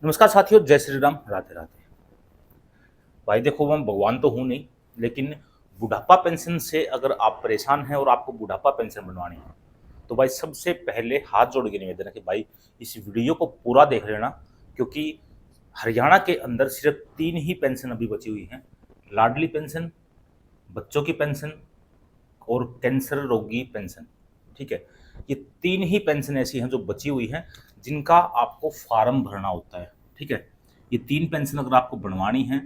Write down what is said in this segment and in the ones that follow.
नमस्कार साथियों, जय श्री राम, राधे राधे। भाई देखो, मैं भगवान तो हूँ नहीं, लेकिन बुढ़ापा पेंशन से अगर आप परेशान हैं और आपको बुढ़ापा पेंशन बनवानी है, तो भाई सबसे पहले हाथ जोड़ के निवेदन है कि भाई इस वीडियो को पूरा देख लेना, क्योंकि हरियाणा के अंदर सिर्फ 3 ही पेंशन अभी बची हुई हैं। लाडली पेंशन, बच्चों की पेंशन और कैंसर रोगी पेंशन। ठीक है, ये 3 ही पेंशन ऐसी हैं जो बची हुई हैं, जिनका आपको फार्म भरना होता है। ठीक है, ये 3 पेंशन अगर आपको बनवानी है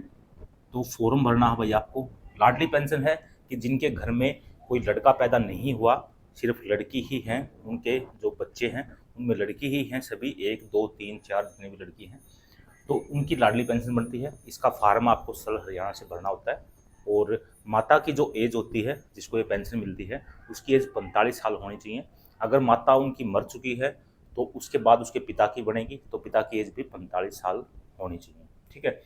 तो फॉर्म भरना है भाई आपको। लाडली पेंशन है कि जिनके घर में कोई लड़का पैदा नहीं हुआ, सिर्फ लड़की ही हैं, उनके जो बच्चे हैं उनमें लड़की ही हैं, सभी 1 2 3 4 जितने भी लड़की हैं, तो उनकी लाडली पेंशन बनती है। इसका फार्म आपको सल हरियाणा से भरना होता है। और माता की जो एज होती है जिसको ये पेंशन मिलती है, उसकी एज 45 साल होनी चाहिए। अगर माता उनकी मर चुकी है तो उसके बाद उसके पिता की बनेगी, तो पिता की एज भी 45 साल होनी चाहिए। ठीक है,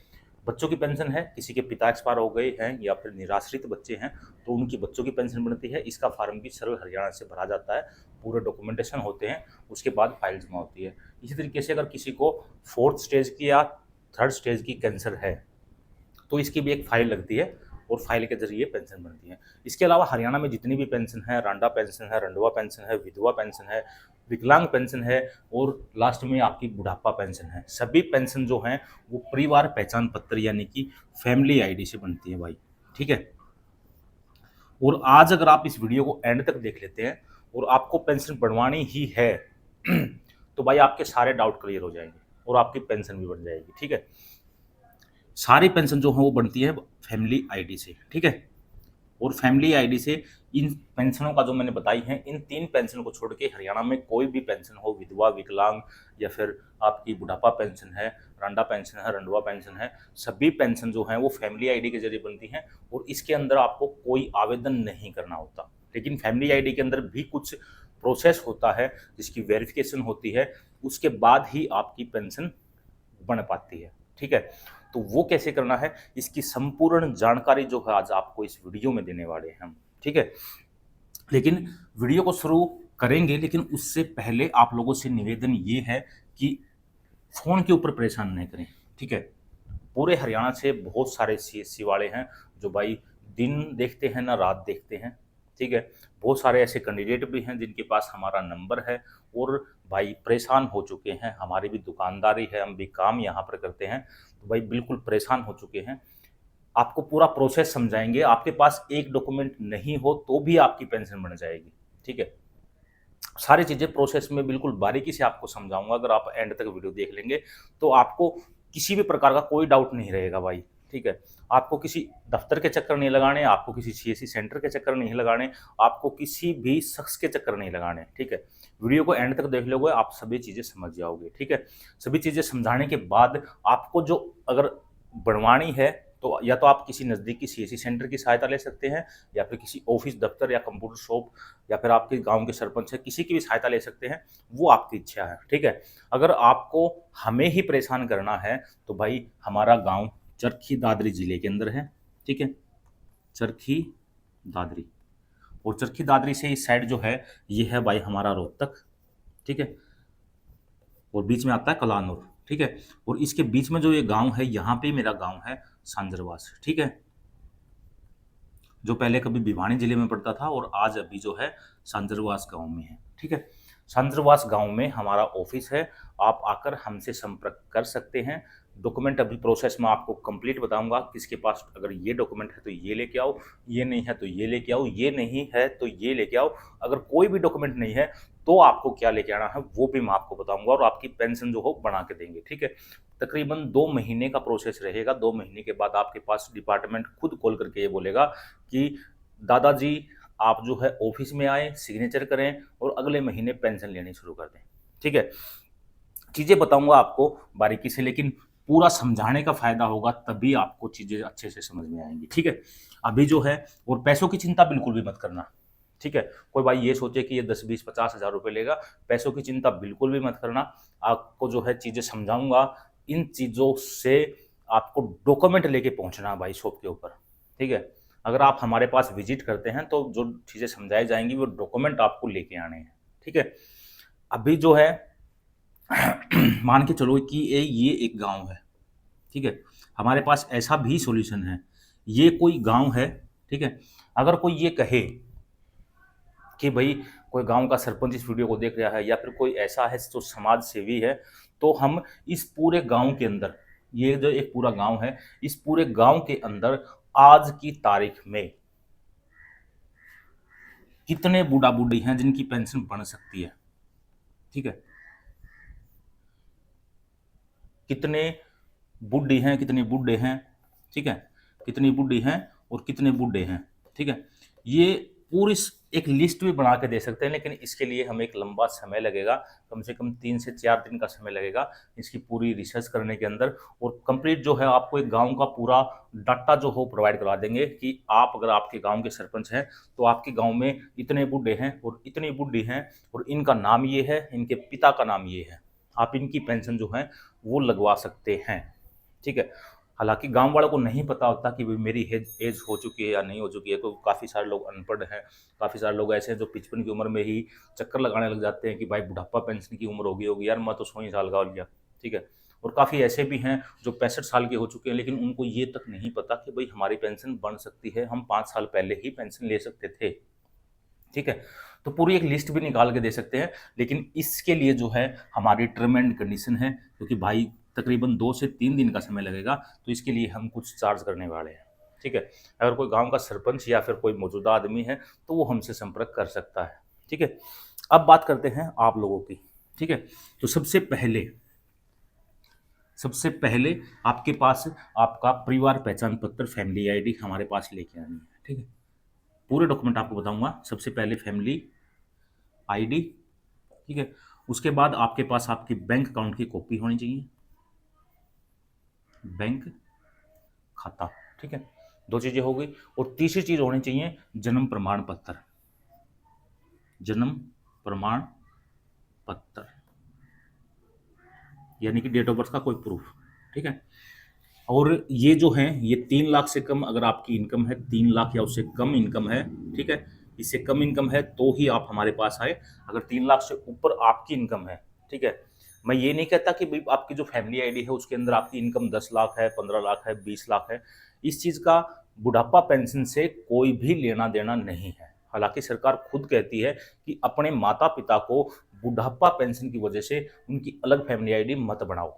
बच्चों की पेंशन है, किसी के पिता एक्सपायर हो गए हैं या फिर निराश्रित बच्चे हैं तो उनकी बच्चों की पेंशन बनती है। इसका फार्म भी सरल हरियाणा से भरा जाता है, पूरे डॉक्यूमेंटेशन होते हैं, उसके बाद फाइल जमा होती है। इसी तरीके से अगर किसी को 4th स्टेज की या 3rd स्टेज की कैंसर है तो इसकी भी एक फाइल लगती है और फाइल के जरिए पेंशन बनती है। इसके अलावा हरियाणा में जितनी भी पेंशन है, रांडा पेंशन है, रंडवा पेंशन है, विधवा पेंशन है, विकलांग पेंशन है और लास्ट में आपकी बुढ़ापा पेंशन है, सभी पेंशन जो हैं वो परिवार पहचान पत्र यानी कि फैमिली आईडी से बनती है भाई। ठीक है, और आज अगर आप इस वीडियो को एंड तक देख लेते हैं और आपको पेंशन बनवानी ही है तो भाई आपके सारे डाउट क्लियर हो जाएंगे और आपकी पेंशन भी बन जाएगी। ठीक है, सारी पेंशन जो है वो बनती है फैमिली आईडी से। ठीक है, और फैमिली आईडी से इन पेंशनों का जो मैंने बताई है, इन 3 पेंशन को छोड़ के हरियाणा में कोई भी पेंशन हो, विधवा, विकलांग या फिर आपकी बुढ़ापा पेंशन है, रांडा पेंशन है, रंडवा पेंशन है, सभी पेंशन जो हैं वो फैमिली आईडी के जरिए बनती हैं और इसके अंदर आपको कोई आवेदन नहीं करना होता। लेकिन फैमिली आईडी के अंदर भी कुछ प्रोसेस होता है जिसकी वेरिफिकेशन होती है, उसके बाद ही आपकी पेंशन बन पाती है। ठीक है, तो वो कैसे करना है, इसकी संपूर्ण जानकारी जो है आज आपको इस वीडियो में देने वाले हैं हम। ठीक है, लेकिन वीडियो को शुरू करेंगे, लेकिन उससे पहले आप लोगों से निवेदन ये है कि फ़ोन के ऊपर परेशान नहीं करें। ठीक है, पूरे हरियाणा से बहुत सारे सीएससी वाले हैं जो भाई दिन देखते हैं ना रात देखते हैं। ठीक है, बहुत सारे ऐसे कैंडिडेट भी हैं जिनके पास हमारा नंबर है और भाई परेशान हो चुके हैं। हमारी भी दुकानदारी है, हम भी काम यहाँ पर करते हैं, तो भाई बिल्कुल परेशान हो चुके हैं। आपको पूरा प्रोसेस समझाएंगे, आपके पास एक डॉक्यूमेंट नहीं हो तो भी आपकी पेंशन बन जाएगी। ठीक है, सारी चीज़ें प्रोसेस में बिल्कुल बारीकी से आपको समझाऊंगा। अगर आप एंड तक वीडियो देख लेंगे तो आपको किसी भी प्रकार का कोई डाउट नहीं रहेगा भाई। ठीक है, आपको किसी दफ्तर के चक्कर नहीं लगाने, आपको किसी सीएससी सेंटर के चक्कर नहीं लगाने, आपको किसी भी शख्स के चक्कर नहीं लगाने। ठीक है, वीडियो को एंड तक देख लोगे आप सभी चीज़ें समझ जाओगे। ठीक है, सभी चीज़ें समझाने के बाद आपको जो अगर बनवानी है तो या तो आप किसी नज़दीकी सीएससी सेंटर की सहायता ले सकते हैं या फिर किसी ऑफिस, दफ्तर या कंप्यूटर शॉप या फिर आपके गांव के सरपंच है, किसी की भी सहायता ले सकते हैं, वो आपकी इच्छा है। ठीक है, अगर आपको हमें ही परेशान करना है तो भाई हमारा गांव चरखी दादरी जिले के अंदर है। ठीक है, चरखी दादरी, और चरखी दादरी से इस साइड जो है ये है भाई हमारा रोहतक। ठीक है, और बीच में आता है कलानौर। ठीक है, और इसके बीच में जो ये गांव है, यहाँ पे मेरा गांव है सांजरवास। ठीक है, जो पहले कभी भिवानी जिले में पड़ता था और आज अभी जो है सांजरवास गांव में है। ठीक है, सांजरवास गांव में हमारा ऑफिस है, आप आकर हमसे संपर्क कर सकते हैं। डॉक्यूमेंट अभी प्रोसेस में आपको कंप्लीट बताऊंगा, किसके पास अगर ये डॉक्यूमेंट है तो ये लेके आओ, ये नहीं है तो ये लेके आओ, ये नहीं है तो ये लेके आओ। अगर कोई भी डॉक्यूमेंट नहीं है तो आपको क्या लेके आना है वो भी मैं आपको बताऊंगा और आपकी पेंशन जो हो बना के देंगे। ठीक है, तकरीबन 2 महीने का प्रोसेस रहेगा। 2 महीने के बाद आपके पास डिपार्टमेंट खुद कॉल करके ये बोलेगा कि दादाजी आप जो है ऑफिस में आए, सिग्नेचर करें और अगले महीने पेंशन लेनी शुरू कर दें। ठीक है, चीज़ें बताऊंगा आपको बारीकी से, लेकिन पूरा समझाने का फायदा होगा तभी आपको चीज़ें अच्छे से समझ में आएंगी। ठीक है, अभी जो है, और पैसों की चिंता बिल्कुल भी मत करना। ठीक है, कोई भाई ये सोचे कि ये 10 20 50 हज़ार रुपये लेगा, पैसों की चिंता बिल्कुल भी मत करना। आपको जो है चीज़ें समझाऊंगा, इन चीज़ों से आपको डॉक्यूमेंट लेके पहुंचना है भाई शॉप के ऊपर। ठीक है, अगर आप हमारे पास विजिट करते हैं तो जो चीज़ें समझाई जाएंगी वो डॉक्यूमेंट आपको लेके आने हैं। ठीक है, अभी जो है मान के चलो कि ये एक गांव है, ठीक है, हमारे पास ऐसा भी सॉल्यूशन है, ये कोई गांव है, ठीक है, अगर कोई ये कहे कि भाई कोई गांव का सरपंच इस वीडियो को देख रहा है या फिर कोई ऐसा है जो समाज सेवी है, तो हम इस पूरे गांव के अंदर, ये जो एक पूरा गांव है, इस पूरे गांव के अंदर आज की तारीख में कितने बूढ़ा बूढ़ी हैं जिनकी पेंशन बन सकती है, ठीक है, कितने बूढ़ी हैं, कितने बूढ़े हैं, ठीक है, कितनी बूढ़ी हैं और कितने बूढ़े हैं, ठीक है, ये पूरी एक लिस्ट भी बना के दे सकते हैं, लेकिन इसके लिए हमें एक लंबा समय लगेगा, कम से कम 3 से 4 दिन का समय लगेगा इसकी पूरी रिसर्च करने के अंदर, और कंप्लीट जो है आपको एक गांव का पूरा डाटा जो हो प्रोवाइड करवा देंगे कि आप अगर आपके गांव के सरपंच हैं तो आपके गांव में इतने बूढ़े हैं और इतनी बूढ़ी हैं और इनका नाम ये है, इनके पिता का नाम ये है, आप इनकी पेंशन जो है वो लगवा सकते हैं, ठीक है। हालांकि गांव वालों को नहीं पता होता कि भाई मेरी एज हो चुकी है या नहीं हो चुकी है, क्योंकि काफ़ी सारे लोग अनपढ़ हैं, काफ़ी सारे लोग ऐसे हैं जो 55 की उम्र में ही चक्कर लगाने लग जाते हैं कि भाई बुढ़ापा पेंशन की उम्र होगी यार, मैं तो 100 ही साल का हो गया, ठीक है। और काफ़ी ऐसे भी हैं जो 65 साल के हो चुके हैं, लेकिन उनको ये तक नहीं पता कि भाई हमारी पेंशन बन सकती है, हम 5 साल पहले ही पेंशन ले सकते थे, ठीक है। तो पूरी एक लिस्ट भी निकाल के दे सकते हैं, लेकिन इसके लिए जो है हमारी टर्म एंड कंडीशन है, क्योंकि भाई तकरीबन 2 से 3 दिन का समय लगेगा, तो इसके लिए हम कुछ चार्ज करने वाले हैं, ठीक है। अगर कोई गांव का सरपंच या फिर कोई मौजूदा आदमी है तो वो हमसे संपर्क कर सकता है, ठीक है। अब बात करते हैं आप लोगों की, ठीक है। तो सबसे पहले आपके पास आपका परिवार पहचान पत्र, फैमिली आईडी हमारे पास लेके आनी है, ठीक है। पूरे डॉक्यूमेंट आपको बताऊंगा। सबसे पहले फैमिली आईडी, ठीक है। उसके बाद आपके पास आपकी बैंक अकाउंट की कॉपी होनी चाहिए, बैंक खाता, ठीक है। 2 चीजें हो गई, और तीसरी चीज होनी चाहिए जन्म प्रमाण पत्र, जन्म प्रमाण पत्र यानी कि डेट ऑफ बर्थ का कोई प्रूफ, ठीक है। और ये जो है ये 3 लाख से कम अगर आपकी इनकम है, 3 लाख या उससे कम इनकम है, ठीक है, इससे कम इनकम है तो ही आप हमारे पास आए। अगर 3 लाख से ऊपर आपकी इनकम है, ठीक है, मैं ये नहीं कहता कि भाई आपकी जो फैमिली आईडी है उसके अंदर आपकी इनकम 10 लाख है, 15 लाख है, 20 लाख है, इस चीज का बुढ़ापा पेंशन से कोई भी लेना देना नहीं है। हालांकि सरकार खुद कहती है कि अपने माता पिता को बुढ़ापा पेंशन की वजह से उनकी अलग फैमिली आईडी मत बनाओ,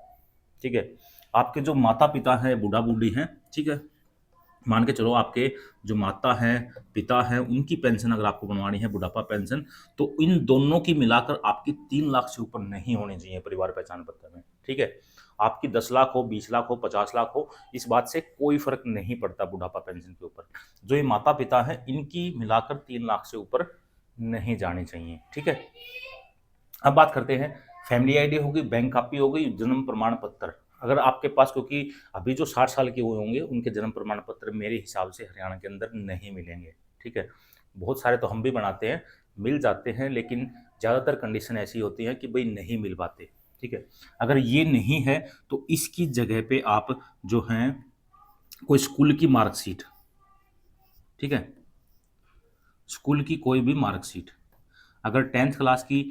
ठीक है। आपके जो माता पिता हैं, बूढ़ा बूढ़ी हैं, ठीक है, मान के चलो आपके जो माता हैं पिता हैं उनकी पेंशन अगर आपको बनवानी है बुढ़ापा पेंशन, तो इन दोनों की मिलाकर आपकी 3 लाख से ऊपर नहीं होनी चाहिए परिवार पहचान पत्र में, ठीक है। आपकी 10 लाख हो, 20 लाख हो, 50 लाख हो, इस बात से कोई फर्क नहीं पड़ता बुढ़ापा पेंशन के ऊपर। जो ये माता पिता हैं इनकी मिलाकर 3 लाख से ऊपर नहीं जानी चाहिए, ठीक है। अब बात करते हैं, फैमिली आईडी होगी, बैंक कॉपी हो गई, जन्म प्रमाण पत्र अगर आपके पास, क्योंकि अभी जो 60 साल के हुए होंगे उनके जन्म प्रमाण पत्र मेरे हिसाब से हरियाणा के अंदर नहीं मिलेंगे, ठीक है। बहुत सारे तो हम भी बनाते हैं, मिल जाते हैं, लेकिन ज़्यादातर कंडीशन ऐसी होती है कि भाई नहीं मिल पाते, ठीक है। अगर ये नहीं है तो इसकी जगह पे आप जो हैं कोई स्कूल की मार्कशीट, ठीक है, स्कूल की कोई भी मार्कशीट, अगर 10th क्लास की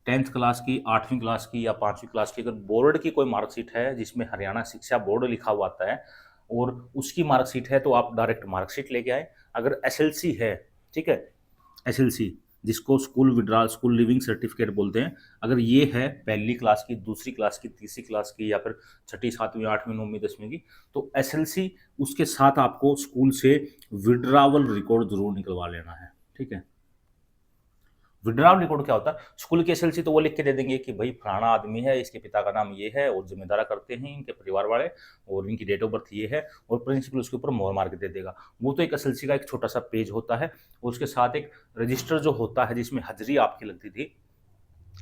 8वीं क्लास की या 5वीं क्लास की अगर बोर्ड की कोई मार्कशीट है जिसमें हरियाणा शिक्षा बोर्ड लिखा हुआ आता है और उसकी मार्कशीट है तो आप डायरेक्ट मार्कशीट लेके आए। अगर एसएलसी है, ठीक है, एसएलसी जिसको स्कूल लिविंग सर्टिफिकेट बोलते हैं, अगर ये है पहली क्लास की, दूसरी क्लास की, तीसरी क्लास की या फिर छठी, सातवीं, आठवीं, नौवीं, 10वीं की, तो एसएलसी उसके साथ आपको स्कूल से विड्रावल रिकॉर्ड जरूर निकलवा लेना है, ठीक है। विड्रावल रिकॉर्ड क्या होता है? स्कूल की एसएलसी तो वो लिख के दे देंगे कि भाई फलाना आदमी है, इसके पिता का नाम ये है और जिम्मेदारा करते हैं इनके परिवार वाले और इनकी डेट ऑफ बर्थ ये है, और प्रिंसिपल उसके ऊपर मोहर मार के दे देगा। वो तो एक एसएलसी का एक छोटा सा पेज होता है, और उसके साथ एक रजिस्टर जो होता है जिसमें हाजिरी आपकी लगती थी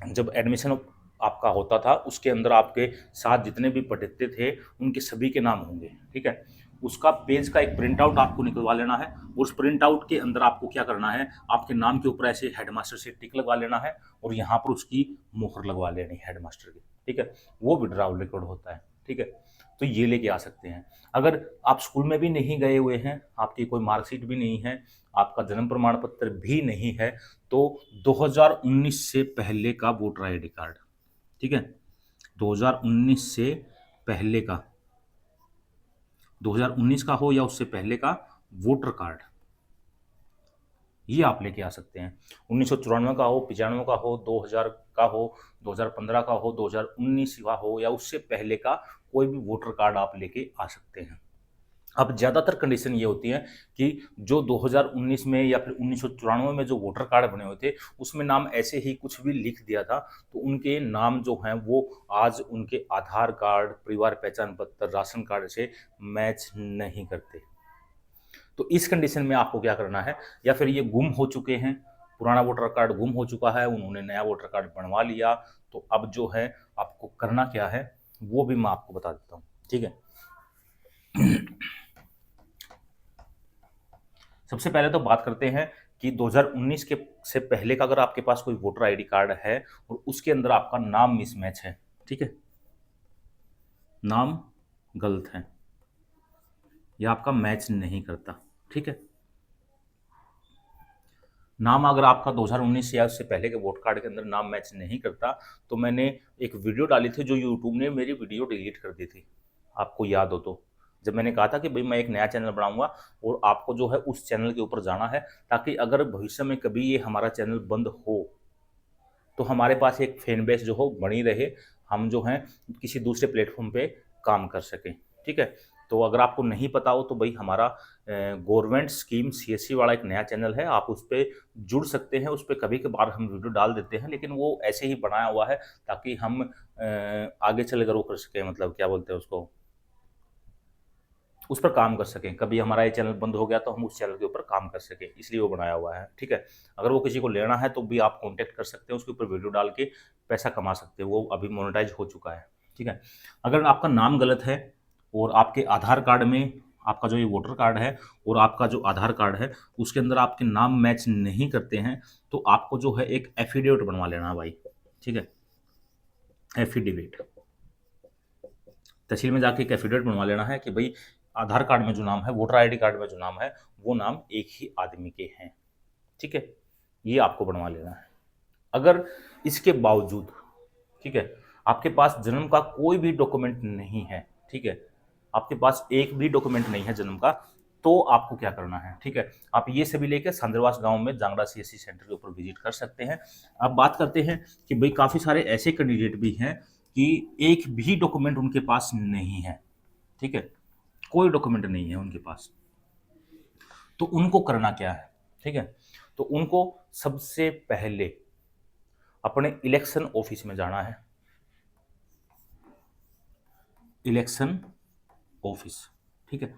जब एडमिशन आपका होता था, उसके अंदर आपके साथ जितने भी पढ़ते थे उनके सभी के नाम होंगे, ठीक है। उसका पेज का एक प्रिंट आउट आपको निकलवा लेना है। उस प्रिंट आउट के अंदर आपको क्या करना है, आपके नाम के ऊपर ऐसे हेडमास्टर से टिक लगवा लेना है और यहाँ पर उसकी मोहर लगवा लेनी है हेडमास्टर की, ठीक है। वो विड्रावल रिकॉर्ड होता है, ठीक है। तो ये लेके आ सकते हैं। अगर आप स्कूल में भी नहीं गए हुए हैं, आपकी कोई मार्कशीट भी नहीं है, आपका जन्म प्रमाण पत्र भी नहीं है, तो 2019 से पहले का वोटर आईडी कार्ड, ठीक है, 2019 से पहले का, 2019 का हो या उससे पहले का वोटर कार्ड, ये आप लेके आ सकते हैं। 1994 का हो, 95 का हो, 2000 का हो, 2015 का हो, 2019 का हो या उससे पहले का कोई भी वोटर कार्ड आप लेके आ सकते हैं। अब ज़्यादातर कंडीशन ये होती है कि जो 2019 में या फिर 1994 में जो वोटर कार्ड बने हुए थे, उसमें नाम ऐसे ही कुछ भी लिख दिया था, तो उनके नाम जो हैं वो आज उनके आधार कार्ड, परिवार पहचान पत्र, राशन कार्ड से मैच नहीं करते। तो इस कंडीशन में आपको क्या करना है, या फिर ये गुम हो चुके हैं, पुराना वोटर कार्ड गुम हो चुका है, उन्होंने नया वोटर कार्ड बनवा लिया, तो अब जो है आपको करना क्या है वो भी मैं आपको बता देता हूँ, ठीक है। सबसे पहले तो बात करते हैं कि 2019 के से पहले का अगर आपके पास कोई वोटर आईडी कार्ड है और उसके अंदर आपका नाम मिसमैच है, ठीक है, नाम गलत है या आपका मैच नहीं करता, ठीक है, नाम अगर आपका 2019 या उससे पहले के वोट कार्ड के अंदर नाम मैच नहीं करता, तो मैंने एक वीडियो डाली थी जो यूट्यूब ने मेरी वीडियो डिलीट कर दी थी, आपको याद हो तो, जब मैंने कहा था कि भाई मैं एक नया चैनल बनाऊंगा और आपको जो है उस चैनल के ऊपर जाना है, ताकि अगर भविष्य में कभी ये हमारा चैनल बंद हो तो हमारे पास एक फैन बेस जो हो बनी रहे, हम जो हैं किसी दूसरे प्लेटफॉर्म पे काम कर सकें, ठीक है। तो अगर आपको नहीं पता हो तो भाई हमारा गवर्नमेंट स्कीम सीएससी वाला एक नया चैनल है, आप उस पर जुड़ सकते हैं, उस पर कभी कभार हम वीडियो डाल देते हैं, लेकिन वो ऐसे ही बनाया हुआ है ताकि हम आगे चलकर वो कर सकें, मतलब क्या बोलते हैं उसको, उस पर काम कर सकें, कभी हमारा ये चैनल बंद हो गया तो हम उस चैनल के ऊपर काम कर सकें, इसलिए वो बनाया हुआ है, ठीक है। अगर वो किसी को लेना है तो भी आप कांटेक्ट कर सकते हैं, उसके ऊपर वीडियो डाल के पैसा कमा सकते हैं, वो अभी मोनेटाइज हो चुका है, ठीक है। अगर आपका नाम गलत है और आपके आधार कार्ड में, आपका जो ये वोटर कार्ड है और आपका जो आधार कार्ड है उसके अंदर आपके नाम मैच नहीं करते हैं, तो आपको जो है एक एफिडेविट बनवा लेना है भाई, ठीक है, एफिडेविट, तहसील में जाके एक एफिडेविट बनवा लेना है कि भाई आधार कार्ड में जो नाम है, वोटर आईडी कार्ड में जो नाम है, वो नाम एक ही आदमी के हैं, ठीक है, ये आपको बनवा लेना है। अगर इसके बावजूद, ठीक है, आपके पास जन्म का कोई भी डॉक्यूमेंट नहीं है, ठीक है, आपके पास एक भी डॉक्यूमेंट नहीं है जन्म का, तो आपको क्या करना है, ठीक है, आप ये सभी लेकर सांद्रवास गांव में जांगड़ा सीएससी सेंटर के ऊपर विजिट कर सकते हैं। अब बात करते हैं कि भाई काफ़ी सारे ऐसे कैंडिडेट भी हैं कि एक भी डॉक्यूमेंट उनके पास नहीं है, ठीक है, कोई डॉक्यूमेंट नहीं है उनके पास, तो उनको करना क्या है, ठीक है, तो उनको सबसे पहले अपने इलेक्शन ऑफिस में जाना है, इलेक्शन ऑफिस, ठीक है,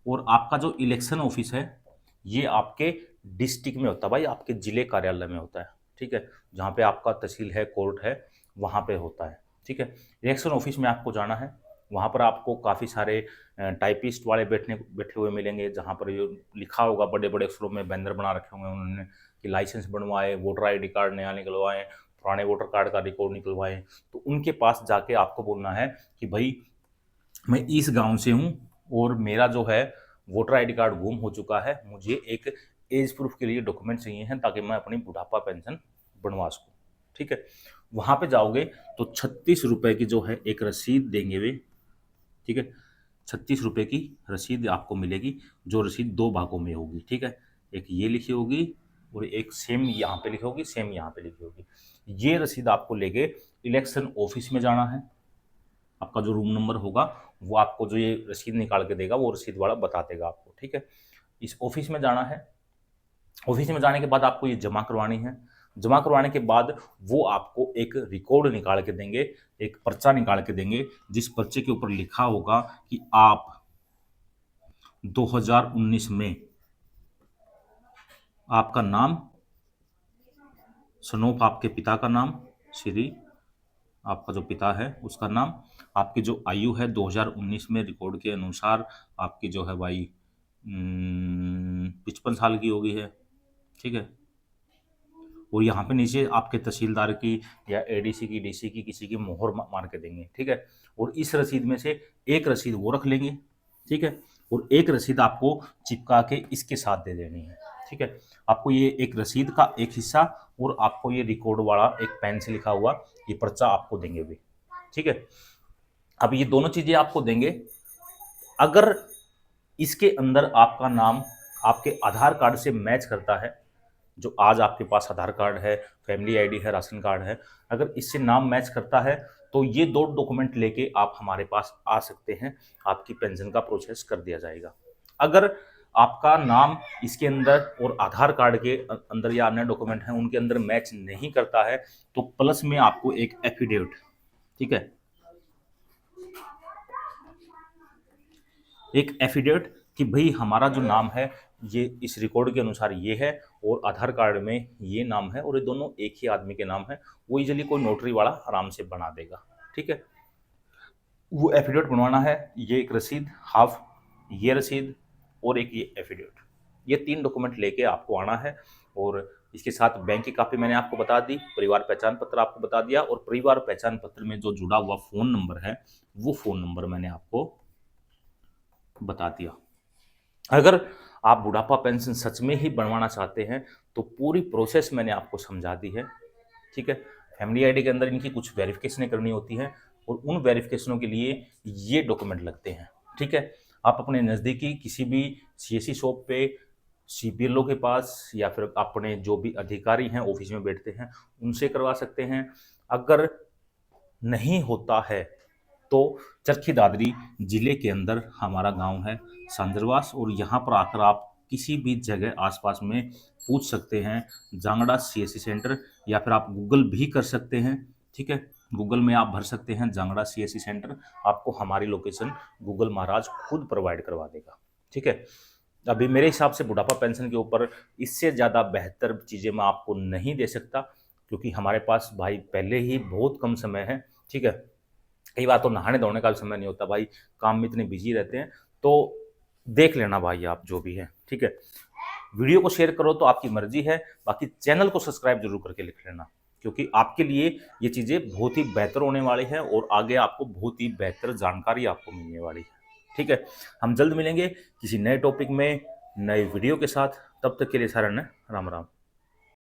और आपका जो इलेक्शन ऑफिस है ये आपके डिस्ट्रिक्ट में होता है भाई, आपके जिले कार्यालय में होता है, ठीक है, जहाँ पे आपका तहसील है, कोर्ट है, वहाँ पे होता है, ठीक है। इलेक्शन ऑफिस में आपको जाना है, वहाँ पर आपको काफ़ी सारे टाइपिस्ट वाले बैठे हुए मिलेंगे, जहाँ पर ये लिखा होगा बड़े बड़े अक्षरों में, बैनर बना रखे होंगे उन्होंने कि लाइसेंस बनवाए, वोटर आईडी कार्ड नया निकलवाएं, पुराने वोटर कार्ड का रिकॉर्ड निकलवाएं, तो उनके पास जाके आपको बोलना है कि भाई मैं इस गांव से हूँ और मेरा जो है वोटर आईडी कार्ड गुम हो चुका है, मुझे एक एज प्रूफ के लिए डॉक्यूमेंट चाहिए हैं ताकि मैं अपनी बुढ़ापा पेंशन बनवा सकूँ, ठीक है। वहाँ पे जाओगे तो 36 रुपये की जो है एक रसीद देंगे वे, ठीक है, 36 रुपये की रसीद आपको मिलेगी, जो रसीद दो भागों में होगी, ठीक है, एक ये लिखी होगी और एक सेम यहाँ पे लिखी होगी, सेम यहाँ पे लिखी होगी। ये रसीद आपको लेके इलेक्शन ऑफिस में जाना है, आपका जो रूम नंबर होगा वो आपको जो ये रसीद निकाल के देगा वो रसीद वाला बता देगा आपको, ठीक है। इस ऑफिस में जाना है, ऑफिस में जाने के बाद आपको ये जमा करवानी है, जमा करवाने के बाद वो आपको एक रिकॉर्ड निकाल के देंगे, एक पर्चा निकाल के देंगे, जिस पर्चे के ऊपर लिखा होगा कि आप 2019 में आपका नाम सनोप, आपके पिता का नाम श्री, आपका जो पिता है उसका नाम, आपकी जो आयु है 2019 में रिकॉर्ड के अनुसार आपकी जो है भाई 55 साल की होगी है, ठीक है, और यहाँ पे नीचे आपके तहसीलदार की या एडीसी की, डीसी की, किसी की मोहर मार के देंगे, ठीक है, और इस रसीद में से एक रसीद वो रख लेंगे, ठीक है, और एक रसीद आपको चिपका के इसके साथ दे देनी है, ठीक है। आपको ये एक रसीद का एक हिस्सा और आपको ये रिकॉर्ड वाला एक पेन से लिखा हुआ ये पर्चा आपको देंगे भी, ठीक है। अब ये दोनों चीजें आपको देंगे। अगर इसके अंदर आपका नाम आपके आधार कार्ड से मैच करता है, जो आज आपके पास आधार कार्ड है, फैमिली आईडी है, राशन कार्ड है, अगर इससे नाम मैच करता है तो ये दो डॉक्यूमेंट लेके आप हमारे पास आ सकते हैं, आपकी पेंशन का प्रोसेस कर दिया जाएगा। अगर आपका नाम इसके अंदर और आधार कार्ड के अंदर या अन्य डॉक्यूमेंट हैं उनके अंदर मैच नहीं करता है तो प्लस में आपको एक एफिडेविट, ठीक है, एक एफिडेविट कि भाई हमारा जो नाम है ये इस रिकॉर्ड के अनुसार ये है और आधार कार्ड में ये नाम है और ये दोनों एक ही आदमी के नाम है, वो इजीली कोई नोटरी वाला आराम से बना देगा। ठीक है, वो एफिडेविट बनवाना है, ये एक रसीद, हाफ ये रसीद और एक ये एफिडेविट, ये 3 डॉक्यूमेंट लेके आपको आना है। और इसके साथ बैंक की कापी मैंने आपको बता दी, परिवार पहचान पत्र आपको बता दिया, और परिवार पहचान पत्र में जो जुड़ा हुआ फ़ोन नंबर है वो फ़ोन नंबर मैंने आपको बता दिया। अगर आप बुढ़ापा पेंशन सच में ही बनवाना चाहते हैं तो पूरी प्रोसेस मैंने आपको समझा दी है। ठीक है, फैमिली आईडी के अंदर इनकी कुछ वेरिफिकेशनें करनी होती हैं और उन वेरिफिकेशनों के लिए ये डॉक्यूमेंट लगते हैं। ठीक है, आप अपने नज़दीकी किसी भी सीएससी शॉप पे, सीपीएलओ के पास, या फिर अपने जो भी अधिकारी हैं ऑफिस में बैठते हैं उनसे करवा सकते हैं। अगर नहीं होता है तो चरखी दादरी जिले के अंदर हमारा गांव है सांजरवास, और यहाँ पर आकर आप किसी भी जगह आसपास में पूछ सकते हैं जांगड़ा सीएससी सेंटर, या फिर आप गूगल भी कर सकते हैं। ठीक है, गूगल में आप भर सकते हैं जांगड़ा सीएससी सेंटर, आपको हमारी लोकेशन गूगल महाराज खुद प्रोवाइड करवा देगा। ठीक है, अभी मेरे हिसाब से बुढ़ापा पेंशन के ऊपर इससे ज़्यादा बेहतर चीज़ें मैं आपको नहीं दे सकता, क्योंकि हमारे पास भाई पहले ही बहुत कम समय है। ठीक है, कई बार तो नहाने धोने का भी समय नहीं होता भाई, काम में इतने बिजी रहते हैं, तो देख लेना भाई आप जो भी है। ठीक है, वीडियो को शेयर करो तो आपकी मर्जी है, बाकी चैनल को सब्सक्राइब जरूर करके लिख लेना, क्योंकि आपके लिए ये चीज़ें बहुत ही बेहतर होने वाली है और आगे आपको बहुत ही बेहतर जानकारी आपको मिलने वाली है। ठीक है, हम जल्द मिलेंगे किसी नए टॉपिक में, नए वीडियो के साथ। तब तक के लिए सारा राम राम।